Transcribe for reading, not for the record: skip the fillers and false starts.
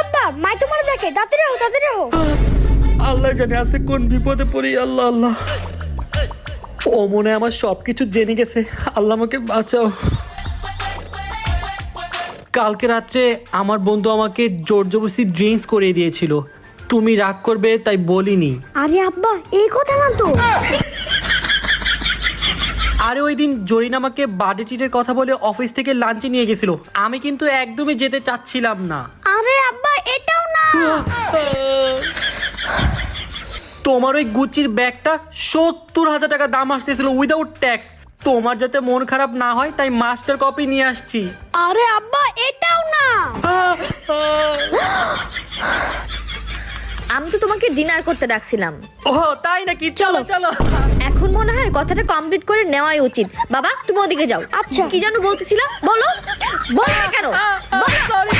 আব্বা আব্বা মাই তোমার দেখে, তাড়াতাড়ি হও তাড়াতাড়ি হও। আল্লাহ জানে আছে কোন বিপদে পড়ি। আল্লাহ আল্লাহ, ও মনে হয় আমার সবকিছু জেনে গেছে। আল্লাহ আমাকে বাঁচাও। কালকে রাত্রে আমার বন্ধু আমাকে জোর জবরদস্তি ড্রিঙ্কস করিয়ে দিয়েছিল। তুমি রাগ করবে তাই বলিনি। আরে আব্বা এই কথা না তো। আরে ওই দিন জরিন আমাকে বার্থডে ট্রিটের কথা বলে অফিস থেকে লাঞ্চে নিয়ে গেছিল। আমি কিন্তু একদমই যেতে চাচ্ছিলাম না। আরে আব্বা এটাও না। তোমার ওই গুচির ব্যাগটা 70,000 টাকা দাম আসতেছিল উইদাউট ট্যাক্স। তোমার যাতে মন খারাপ না হয় তাই মাস্টার কপি নিয়ে আসছি। আরে আব্বা এটাও না। আমি তো তোমাকে ডিনার করতে ডাকছিলাম। ও তাই নাকি? চলো চলো। এখন মনে হয় কথাটা কমপ্লিট করে নেওয়াই উচিত। বাবা তুমি ওদিকে যাও। আচ্ছা। কি যেন বলতেছিলা? বলো বলো না কেন? বলো। সরি